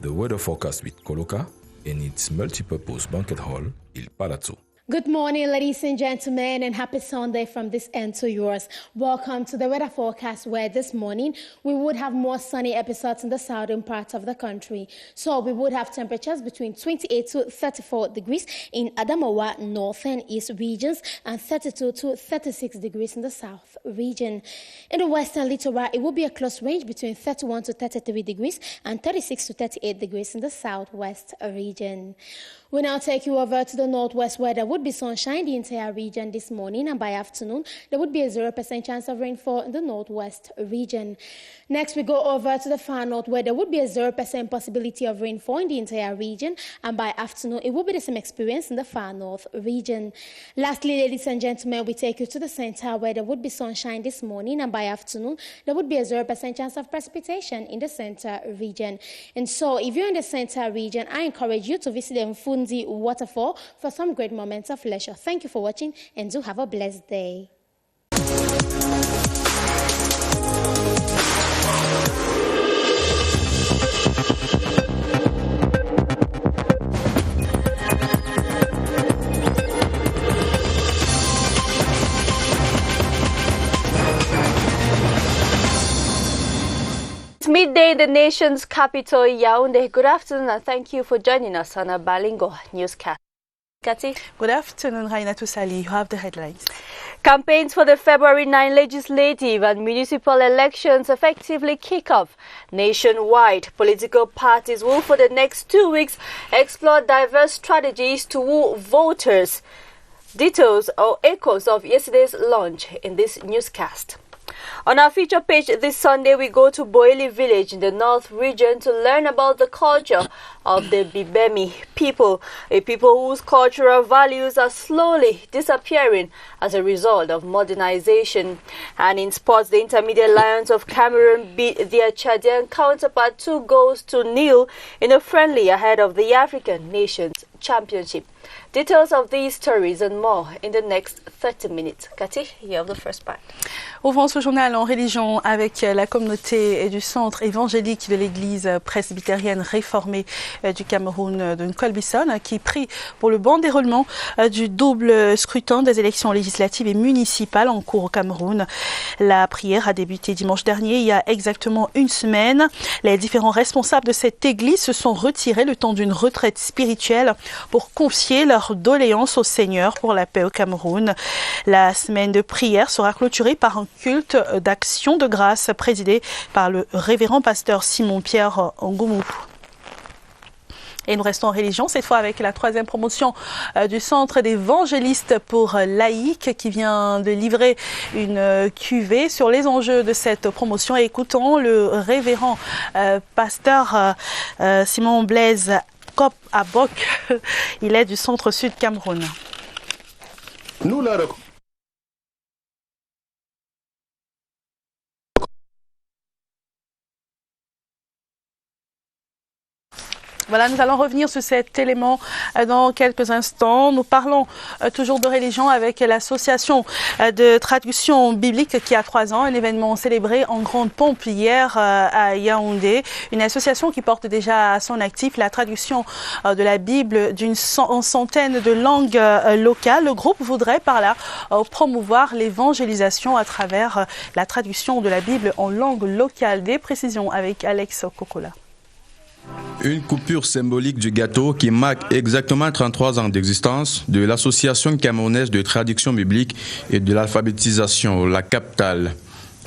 the weather forecast with Coloca in its multi-purpose banquet hall, Il Palazzo. Good morning, ladies and gentlemen, and happy Sunday from this end to yours. Welcome to the weather forecast, where this morning we would have more sunny episodes in the southern part of the country. So we would have temperatures between 28 to 34 degrees in Adamawa, north and east regions, and 32 to 36 degrees in the south region. In the western littoral, it will be a close range between 31 to 33 degrees and 36 to 38 degrees in the southwest region. We now take you over to the northwest, where there would be sunshine in the entire region this morning, and by afternoon there would be a 0% chance of rainfall in the northwest region. Next, we go over to the far north, where there would be a 0% possibility of rainfall in the entire region, and by afternoon it will be the same experience in the far north region. Lastly, ladies and gentlemen, we take you to the center, where there would be sunshine this morning, and by afternoon there would be a 0% chance of precipitation in the center region. And so if you're in the center region, I encourage you to visit the Mfundi waterfall for some great moments of leisure. Thank you for watching, and do have a blessed day. It's midday in the nation's capital, Yaoundé. Good afternoon, and thank you for joining us on a bilingual newscast. Kati? Good afternoon, Raina Toussali. You have the headlines. Campaigns for the February 9 legislative and municipal elections effectively kick off nationwide. Political parties will, for the next 2 weeks, explore diverse strategies to woo voters. Details or echoes of yesterday's launch in this newscast. On our feature page this Sunday, we go to Boili village in the North region to learn about the culture of the Bibemi people, a people whose cultural values are slowly disappearing as a result of modernization. And in sports, the Intermediate Lions of Cameroon beat their Chadian counterpart 2-0 in a friendly ahead of the African Nations Championship. Details of these stories and more in the next 30 minutes. Cathy, you have the first part. Ouvrons ce journal en religion avec la communauté du centre évangélique de l'église presbytérienne réformée du Cameroun de Nkolbison, qui prie pour le bon déroulement du double scrutin des élections législatives et municipales en cours au Cameroun. La prière a débuté dimanche dernier, il y a exactement une semaine. Les différents responsables de cette église se sont retirés le temps d'une retraite spirituelle pour confier leur doléance au Seigneur pour la paix au Cameroun. La semaine de prière sera clôturée par un culte d'action de grâce présidé par le révérend pasteur Simon-Pierre Ngoumou. Et nous restons en religion, cette fois avec la 3e promotion du Centre d'évangélistes pour laïcs qui vient de livrer une cuvée sur les enjeux de cette promotion. Et écoutons le révérend pasteur Simon Blaise Kop Abok. Il est du Centre Sud Cameroun. Nous, Voilà, nous allons revenir sur cet élément dans quelques instants. Nous parlons toujours de religion avec l'association de traduction biblique qui a 3 ans, un événement célébré en grande pompe hier à Yaoundé. Une association qui porte déjà à son actif la traduction de la Bible d'une centaine de langues locales. Le groupe voudrait par là promouvoir l'évangélisation à travers la traduction de la Bible en langue locale. Des précisions avec Alex Kokola. Une coupure symbolique du gâteau qui marque exactement 33 ans d'existence de l'Association camerounaise de traduction biblique et de l'alphabétisation, la CAPTAL.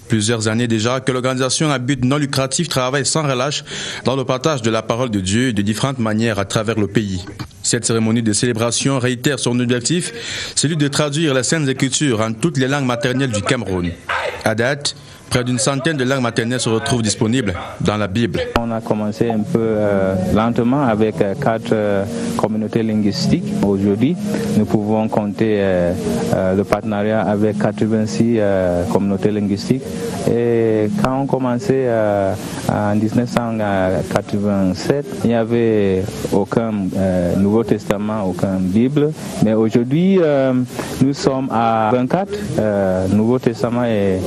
Plusieurs années déjà que l'organisation à but non lucratif travaille sans relâche dans le partage de la parole de Dieu de différentes manières à travers le pays. Cette cérémonie de célébration réitère son objectif, celui de traduire les Saintes Écritures en toutes les langues maternelles du Cameroun. À date, près d'une centaine de langues maternelles se retrouvent disponibles dans la Bible. On a commencé un peu lentement avec 4 communautés linguistiques. Aujourd'hui, nous pouvons compter le partenariat avec 86 communautés linguistiques. Et quand on commençait en 1987, il n'y avait aucun Nouveau Testament, aucun Bible. Mais aujourd'hui, nous sommes à 24 Nouveau Testament et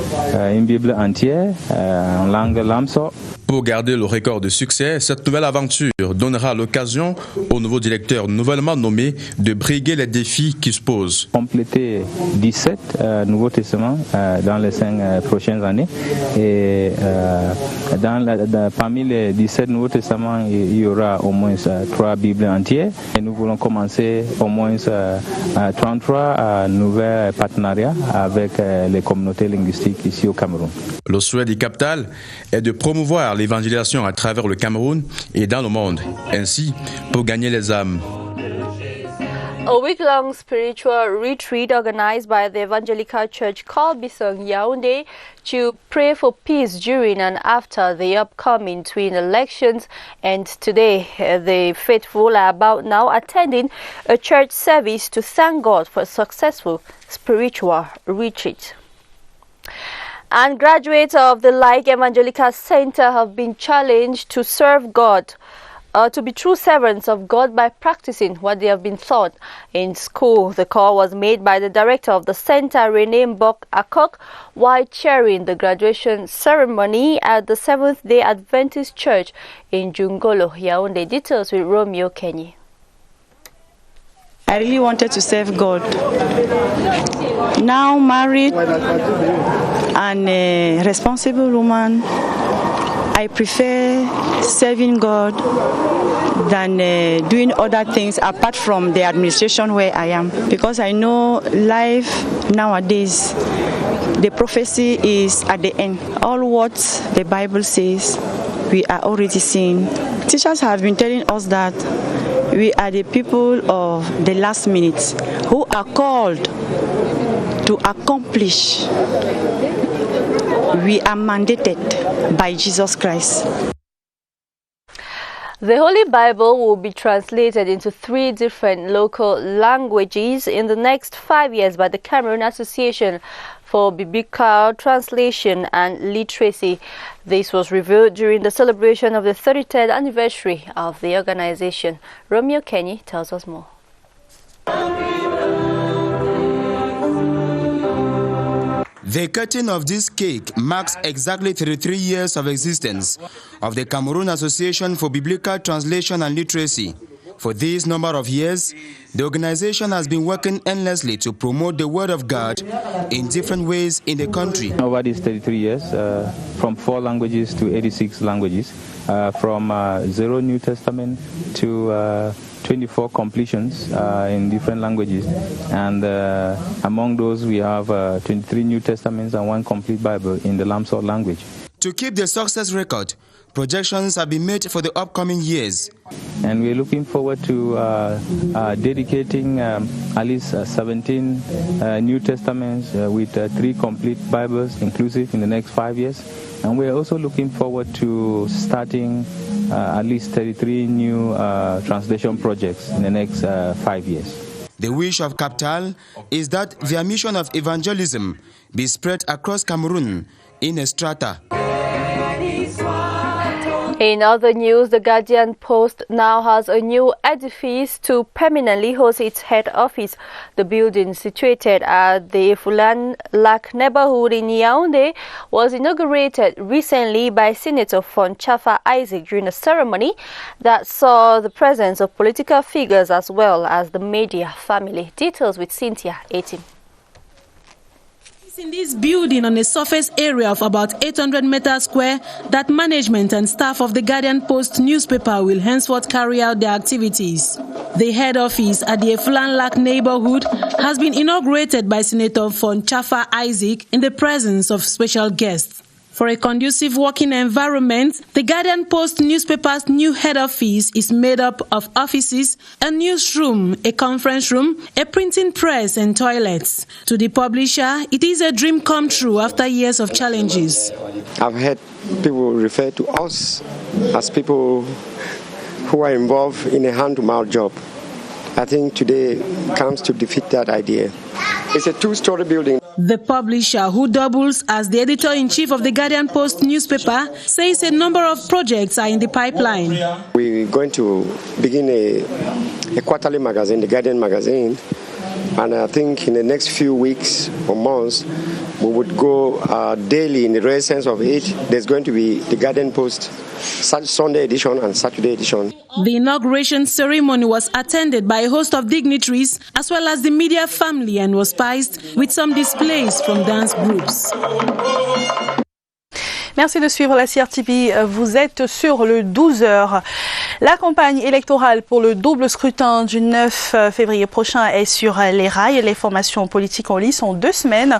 une Bible entière en langue lamso. Pour garder le record de succès, cette nouvelle aventure candidature donnera l'occasion au nouveau directeur nouvellement nommé de briguer les défis qui se posent. Compléter 17 Nouveaux Testaments dans les 5 prochaines années. Et parmi les 17 Nouveaux Testaments, il y aura au moins 3 Bibles entières. Et nous voulons commencer au moins 33 nouveaux partenariats avec les communautés linguistiques ici au Cameroun. Le souhait du capital est de promouvoir l'évangélisation à travers le Cameroun et dans le monde, ainsi pour gagner les âmes. A week-long spiritual retreat organized by the Evangelical Church called Bisong Yaoundé to pray for peace during and after the upcoming twin elections. And today, the faithful are about now attending a church service to thank God for a successful spiritual retreat. And graduates of the Like Evangelical Center have been challenged to serve God, to be true servants of God by practicing what they have been taught in school. The call was made by the director of the center, Renee Mbok Akok, while chairing the graduation ceremony at the Seventh-day Adventist Church in Jungolo, Yaoundé. Details with Romeo Kenny. I really wanted to serve God. Now married and a responsible woman, I prefer serving God than doing other things apart from the administration where I am. Because I know life nowadays, the prophecy is at the end. All what the Bible says, we are already seeing. Teachers have been telling us that we are the people of the last minute who are called to accomplish. We are mandated by Jesus Christ. The Holy Bible will be translated into 3 different local languages in the next 5 years by the Cameroon Association for Biblical Translation and Literacy. This was revealed during the celebration of the 33rd anniversary of the organization. Romeo Kenny tells us more. The cutting of this cake marks exactly 33 years of existence of the Cameroon Association for Biblical Translation and Literacy. For this number of years, the organization has been working endlessly to promote the Word of God in different ways in the country. Over these 33 years, from 4 languages to 86 languages, from 0 New Testament to 24 completions in different languages, and among those we have 23 New Testaments and 1 complete Bible in the Lamsor language. To keep the success record, projections have been made for the upcoming years. And we're looking forward to dedicating at least 17 New Testaments with 3 complete Bibles inclusive in the next 5 years. And we're also looking forward to starting at least 33 new translation projects in the next 5 years. The wish of Capital is that their mission of evangelism be spread across Cameroon in a strata. In other news, the Guardian Post now has a new edifice to permanently host its head office. The building, situated at the Fulan Lac neighborhood in Yaoundé, was inaugurated recently by Senator Fonchafa Isaac during a ceremony that saw the presence of political figures as well as the media family. Details with Cynthia Etim. In this building on a surface area of about 800 meters square, that management and staff of the Guardian Post newspaper will henceforth carry out their activities. The head office at the Fulan Lac neighborhood has been inaugurated by Senator Fonchafa Isaac in the presence of special guests. For a conducive working environment, the Guardian Post newspaper's new head office is made up of offices, a newsroom, a conference room, a printing press and toilets. To the publisher, it is a dream come true after years of challenges. I've heard people refer to us as people who are involved in a hand-to-mouth job. I think today comes to defeat that idea. It's a 2-story building. The publisher, who doubles as the editor-in-chief of the Guardian Post newspaper, says a number of projects are in the pipeline. We're going to begin a quarterly magazine, the Guardian magazine, and I think in the next few weeks or months, we would go daily in the real sense of it. There's going to be the Guardian Post Sunday edition and Saturday edition. The inauguration ceremony was attended by a host of dignitaries as well as the media family and was spiced with some displays from dance groups. Merci de suivre la CRTV. Vous êtes sur le 12h. La campagne électorale pour le double scrutin du 9 février prochain est sur les rails. Les formations politiques en lice ont 2 semaines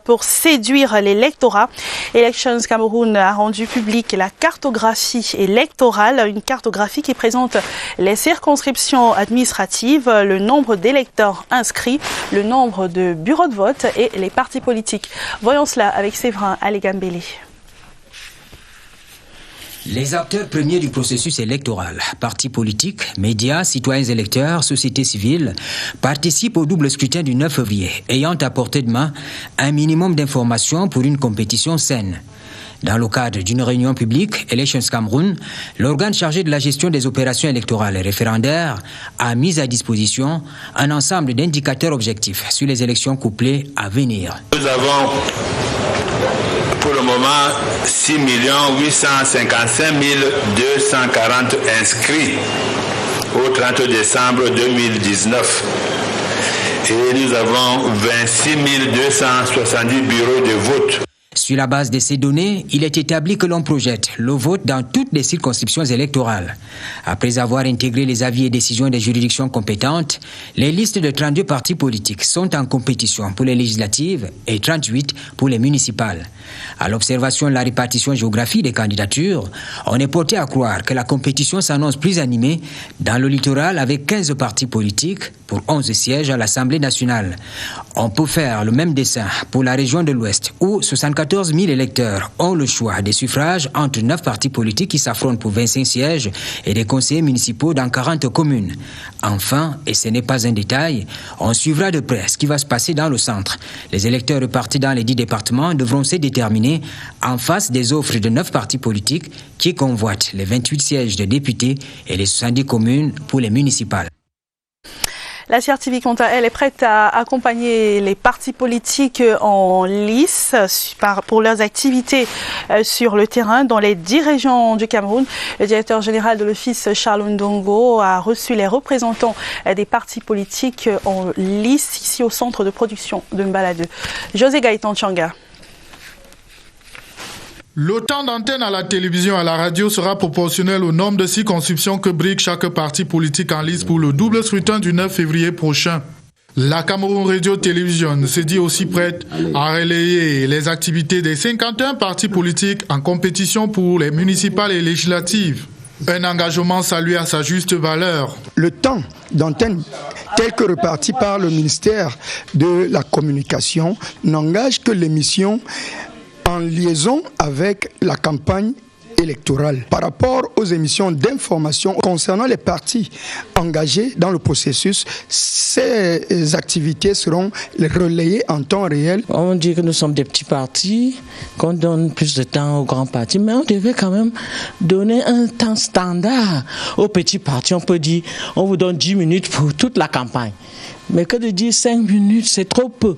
pour séduire l'électorat. Elections Cameroun a rendu publique la cartographie électorale, une cartographie qui présente les circonscriptions administratives, le nombre d'électeurs inscrits, le nombre de bureaux de vote et les partis politiques. Voyons cela avec Séverin Alégambélé. Les acteurs premiers du processus électoral, partis politiques, médias, citoyens électeurs, société civile, participent au double scrutin du 9 février, ayant à portée de main un minimum d'informations pour une compétition saine. Dans le cadre d'une réunion publique, Elections Cameroun, l'organe chargé de la gestion des opérations électorales et référendaires a mis à disposition un ensemble d'indicateurs objectifs sur les élections couplées à venir. Nous avons pour le moment 6 855 240 inscrits au 30 décembre 2019. Et nous avons 26 270 bureaux de vote. Sur la base de ces données, il est établi que l'on projette le vote dans toutes les circonscriptions électorales. Après avoir intégré les avis et décisions des juridictions compétentes, les listes de 32 partis politiques sont en compétition pour les législatives et 38 pour les municipales. À l'observation de la répartition géographique des candidatures, on est porté à croire que la compétition s'annonce plus animée dans le littoral avec 15 partis politiques pour 11 sièges à l'Assemblée nationale. On peut faire le même dessin pour la région de l'Ouest où 74 000 électeurs ont le choix des suffrages entre 9 partis politiques qui s'affrontent pour 25 sièges et des conseillers municipaux dans 40 communes. Enfin, et ce n'est pas un détail, on suivra de près ce qui va se passer dans le centre. Les électeurs répartis dans les 10 départements devront se déterminer en face des offres de 9 partis politiques qui convoitent les 28 sièges de députés et les 70 communes pour les municipales. La CRTV, quant à elle, est prête à accompagner les partis politiques en lice pour leurs activités sur le terrain dans les 10 régions du Cameroun. Le directeur général de l'Office, Charles Ndongo, a reçu les représentants des partis politiques en lice ici au centre de production de Mbala 2. José Gaëtan Changa. Le temps d'antenne à la télévision et à la radio sera proportionnel au nombre de circonscriptions que brigue chaque parti politique en lice pour le double scrutin du 9 février prochain. La Cameroun Radio Télévision se dit aussi prête à relayer les activités des 51 partis politiques en compétition pour les municipales et législatives. Un engagement salué à sa juste valeur. Le temps d'antenne tel que reparti par le ministère de la Communication n'engage que l'émission en liaison avec la campagne électorale. Par rapport aux émissions d'information concernant les partis engagés dans le processus, ces activités seront relayées en temps réel. On dit que nous sommes des petits partis, qu'on donne plus de temps aux grands partis, mais on devait quand même donner un temps standard aux petits partis. On peut dire, on vous donne 10 minutes pour toute la campagne. Mais que de dire 5 minutes, c'est trop peu.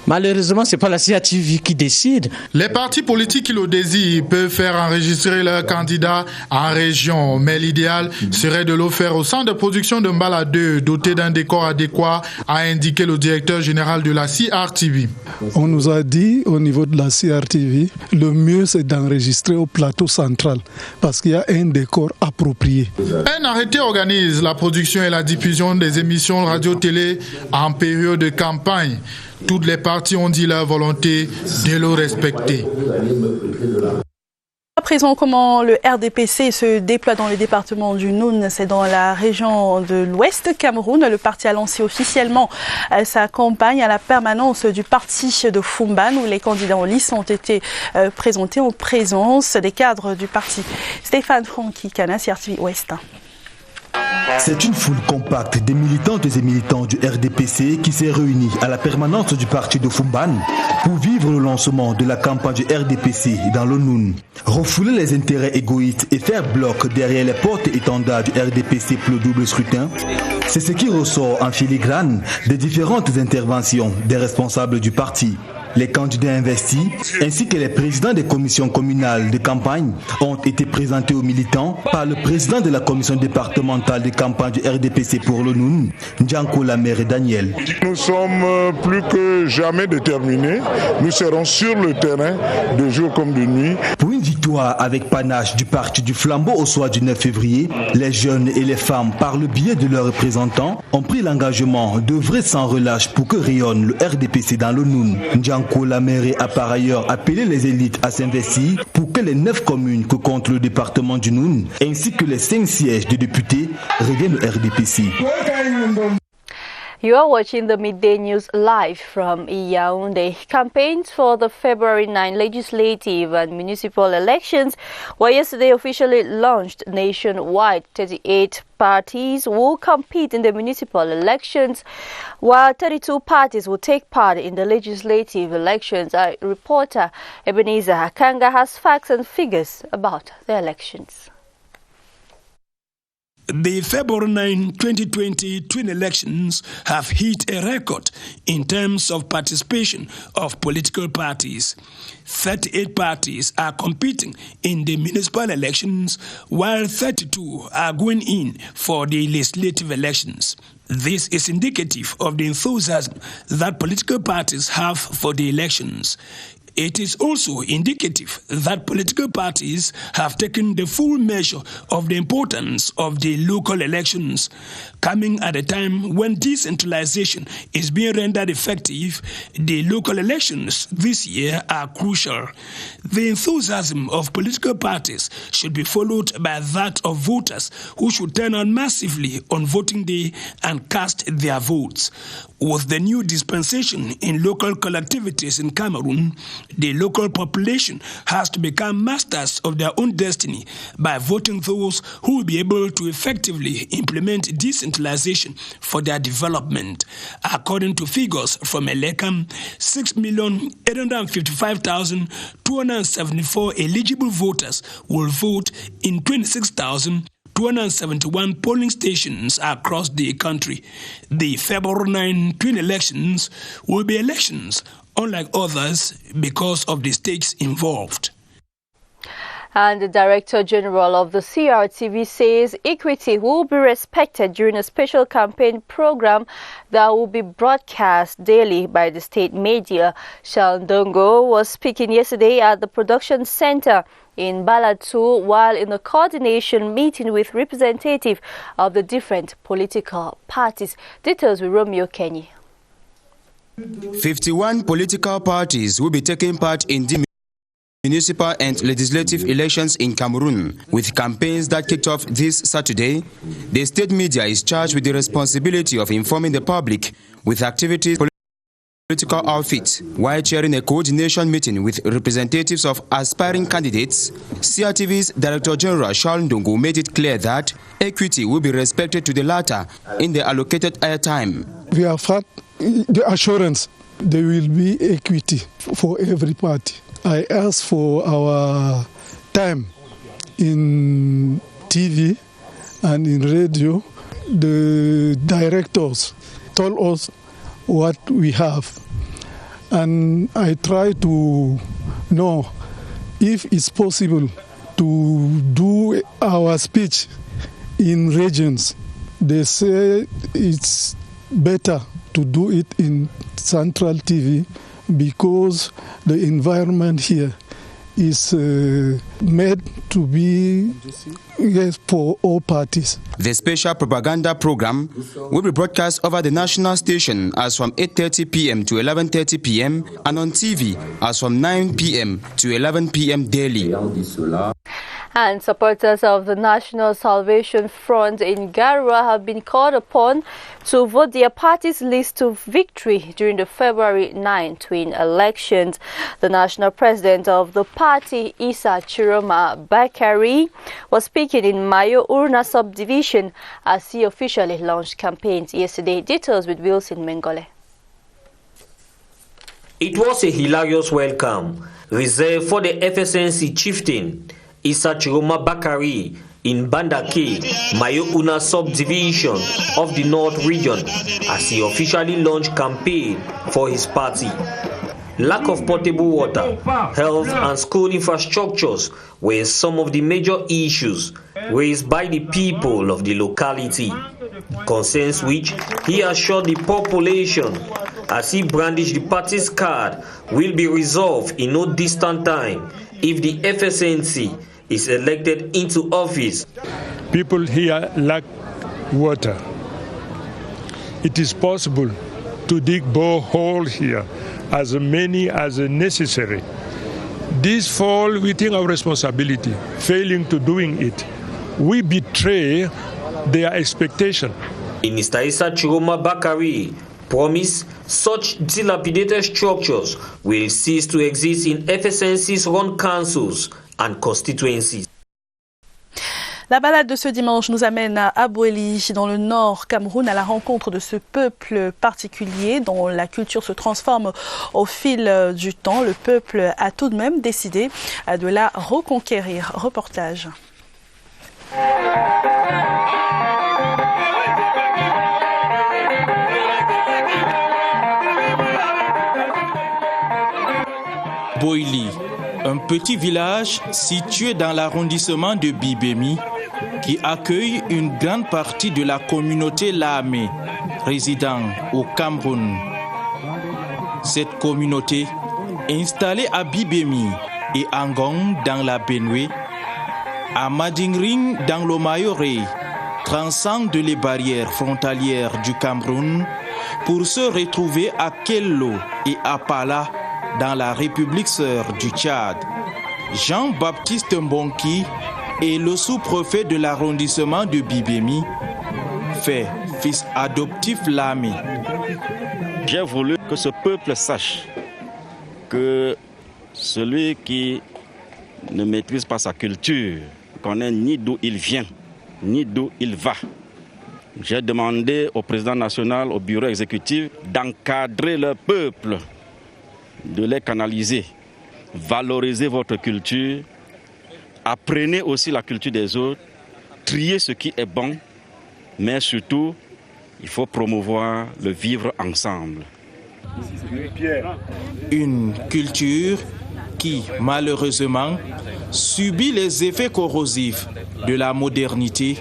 Malheureusement, ce n'est pas la CRTV qui décide. Les partis politiques qui le désirent peuvent faire enregistrer leurs candidats en région, mais l'idéal serait de le faire au centre de production de Mbala 2, doté d'un décor adéquat, a indiqué le directeur général de la CRTV. On nous a dit au niveau de la CRTV, le mieux c'est d'enregistrer au plateau central, parce qu'il y a un décor approprié. Un arrêté organise la production et la diffusion des émissions radio-télé en période de campagne. Toutes les parties ont dit leur volonté de le respecter. À présent, comment le RDPC se déploie dans le département du Noun, c'est dans la région de l'Ouest Cameroun. Le parti a lancé officiellement sa campagne à la permanence du parti de Fumban, où les candidats en lice ont été présentés en présence des cadres du parti. Stéphane Francky, Cana, CRTV Ouest. C'est une foule compacte des militantes et militants du RDPC qui s'est réunie à la permanence du parti de Fumban pour vivre le lancement de la campagne du RDPC dans le Noun. Refouler les intérêts égoïstes et faire bloc derrière les portes étendards du RDPC pour le double scrutin, c'est ce qui ressort en filigrane des différentes interventions des responsables du parti. Les candidats investis ainsi que les présidents des commissions communales de campagne ont été présentés aux militants par le président de la commission départementale de campagne du RDPC pour le Noun, Ndianko Lamere Daniel. Nous sommes plus que jamais déterminés. Nous serons sur le terrain de jour comme de nuit. Pour une victoire avec panache du parti du Flambeau au soir du 9 février, les jeunes et les femmes, par le biais de leurs représentants, ont pris l'engagement d'œuvrer sans relâche pour que rayonne le RDPC dans le Noun. Ndianko Lamere a par ailleurs appelé les élites à s'investir pour que les 9 communes que compte le département du Noun, ainsi que les 5 sièges de députés, reviennent au RDPC. You are watching the Midday News live from Yaoundé. Campaigns for the February 9 legislative and municipal elections were yesterday officially launched nationwide. 38 parties will compete in the municipal elections, while 32 parties will take part in the legislative elections. Our reporter Ebenezer Akanga has facts and figures about the elections. The February 9, 2020 twin elections have hit a record in terms of participation of political parties. 38 parties are competing in the municipal elections, while 32 are going in for the legislative elections. This is indicative of the enthusiasm that political parties have for the elections. It is also indicative that political parties have taken the full measure of the importance of the local elections, coming at a time when decentralization is being rendered effective. The local elections this year are crucial. The enthusiasm of political parties should be followed by that of voters who should turn out massively on voting day and cast their votes. With the new dispensation in local collectivities in Cameroon, the local population has to become masters of their own destiny by voting those who will be able to effectively implement decentralization for their development. According to figures from Elecam, 6,855,274 eligible voters will vote in 26,271 polling stations across the country. The February 9 twin elections will be elections unlike others because of the stakes involved. And the Director General of the CRTV says equity will be respected during a special campaign program that will be broadcast daily by the state media. Shandongo was speaking yesterday at the production center in Balatu while in a coordination meeting with representatives of the different political parties. Details with Romeo Kenny. 51 political parties will be taking part in the municipal and legislative elections in Cameroon, with campaigns that kicked off this Saturday. The state media is charged with the responsibility of informing the public with activities political outfits. While chairing a coordination meeting with representatives of aspiring candidates, CRTV's Director General Charles Ndongo made it clear that equity will be respected to the latter in the allocated airtime. We have had the assurance there will be equity for every party. I asked for our time in TV and in radio. The directors told us what we have, and I try to know if it's possible to do our speech in regions. They say it's better to do it in Central TV because the environment here is made to be for all parties. The special propaganda program will be broadcast over the national station as from 8:30 p.m. to 11:30 p.m. and on TV as from 9 p.m. to 11 p.m. daily. And supporters of the National Salvation Front in Garua have been called upon to vote their party's list to victory during the February 9 twin elections. The national president of the party, Issa Chiroma Bakari, was speaking in Mayo Urna subdivision as he officially launched campaigns yesterday. Details with Wilson Mengole. It was a hilarious welcome reserved for the FSNC chieftain Issa Chiroma Bakari in Bandake, Mayo-Una subdivision of the North region, as he officially launched campaign for his party. lack of potable water, health and school infrastructures were some of the major issues raised by the people of the locality, concerns which he assured the population as he brandished the party's card will be resolved in no distant time if the FSNC is elected into office. People here lack water. It is possible to dig borehole here, as many as necessary. These fall within our responsibility. Failing to doing it, we betray their expectation. Minister Issa Chiroma Bakari promised such dilapidated structures will cease to exist in FSNC's run councils and constituencies. La balade de ce dimanche nous amène à Aboueli, dans le nord Cameroun, à la rencontre de ce peuple particulier dont la culture se transforme au fil du temps. Le peuple a tout de même décidé de la reconquérir. Reportage. Boili, un petit village situé dans l'arrondissement de Bibemi, qui accueille une grande partie de la communauté Lamé, résidant au Cameroun. Cette communauté, installée à Bibemi et Angong dans la Benue, à Madingring dans le Mayoré, transcende les barrières frontalières du Cameroun pour se retrouver à Kello et à Pala dans la République sœur du Tchad. Jean-Baptiste Mbonki est le sous-préfet de l'arrondissement de Bibemi, fait fils adoptif Lamé. J'ai voulu que ce peuple sache que celui qui ne maîtrise pas sa culture ne connaît ni d'où il vient, ni d'où il va. J'ai demandé au président national, au bureau exécutif, d'encadrer le peuple, de les canaliser. Valorisez votre culture, apprenez aussi la culture des autres, triez ce qui est bon, mais surtout, il faut promouvoir le vivre ensemble. Une culture qui, malheureusement, subit les effets corrosifs de la modernité,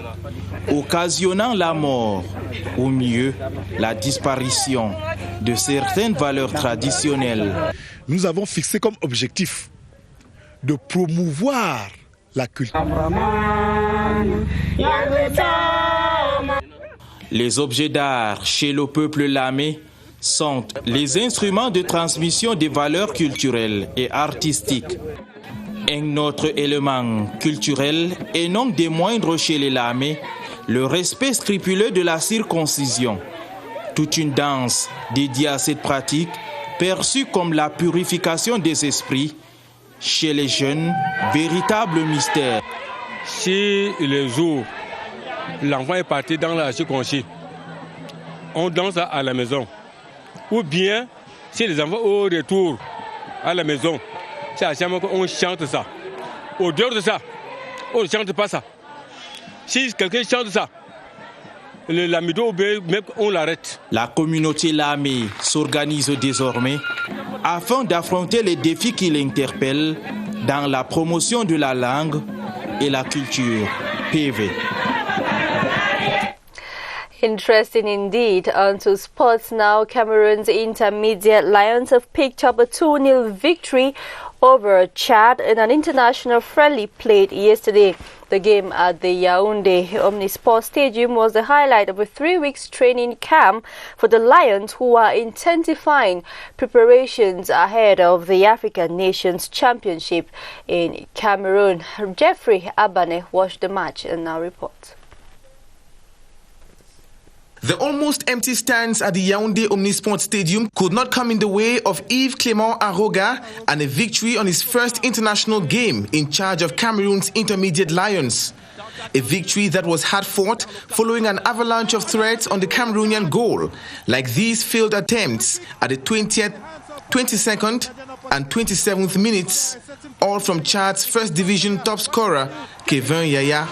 occasionnant la mort, ou mieux, la disparition de certaines valeurs traditionnelles. Nous avons fixé comme objectif de promouvoir la culture. Les objets d'art chez le peuple Lamé sont les instruments de transmission des valeurs culturelles et artistiques. Un autre élément culturel et non des moindres chez les Lamé, le respect scrupuleux de la circoncision. Toute une danse dédiée à cette pratique, perçue comme la purification des esprits, chez les jeunes, véritable mystère. Si le jour, l'enfant est parti dans la circoncision, on danse à la maison. Ou bien, si les enfants au retour à la maison, c'est à ce moment qu'on chante ça. Au dehors de ça, on ne chante pas ça. Si quelqu'un chante ça, on l'arrête. La communauté Lamé s'organise désormais afin d'affronter les défis qui l'interpellent dans la promotion de la langue et la culture. PV. Interesting indeed. On to sports now. Cameroon's intermediate Lions have picked up a 2-0 victory over Chad in an international friendly played yesterday. The game at the Yaoundé Omnisport Stadium was the highlight of a 3-week training camp for the Lions, who are intensifying preparations ahead of the African Nations Championship in Cameroon. Jeffrey Abane watched the match and now reports. The almost empty stands at the Yaoundé Omnisport Stadium could not come in the way of Yves Clément Aroga and a victory on his first international game in charge of Cameroon's intermediate Lions. A victory that was hard-fought following an avalanche of threats on the Cameroonian goal, like these failed attempts at the 20th, 22nd and 27th minutes, all from Chad's first division top scorer, Kevin Yaya.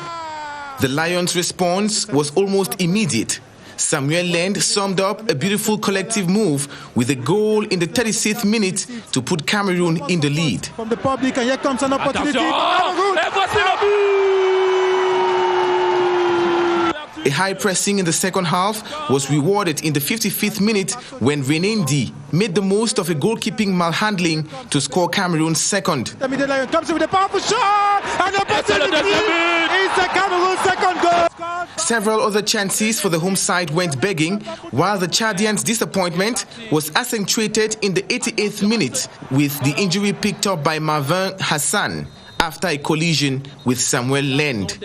The Lions' response was almost immediate. Samuel Land summed up a beautiful collective move with a goal in the 36th minute to put Cameroon in the lead. From the public, and here comes an opportunity. A high pressing in the second half was rewarded in the 55th minute when René Ndi made the most of a goalkeeping malhandling to score Cameroon's second. Lion comes with a powerful shot, and the opportunity is the Cameroon's second goal. Several other chances for the home side went begging, while the Chadians' disappointment was accentuated in the 88th minute with the injury picked up by Marvin Hassan after a collision with Samuel Land.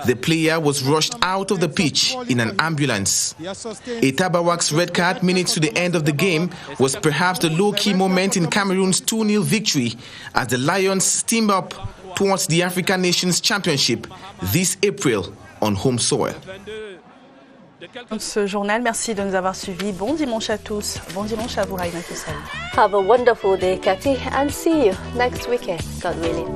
The player was rushed out of the pitch in an ambulance. A Tabawak's red card minutes to the end of the game was perhaps the low-key moment in Cameroon's 2-0 victory as the Lions steam up towards the African Nations Championship this April on home soil. Ce journal, merci de nous avoir suivis. Bon dimanche à tous. Bon dimanche à vous, Raïma Koussel. Have a wonderful day, Cathy, and see you next weekend, God willing.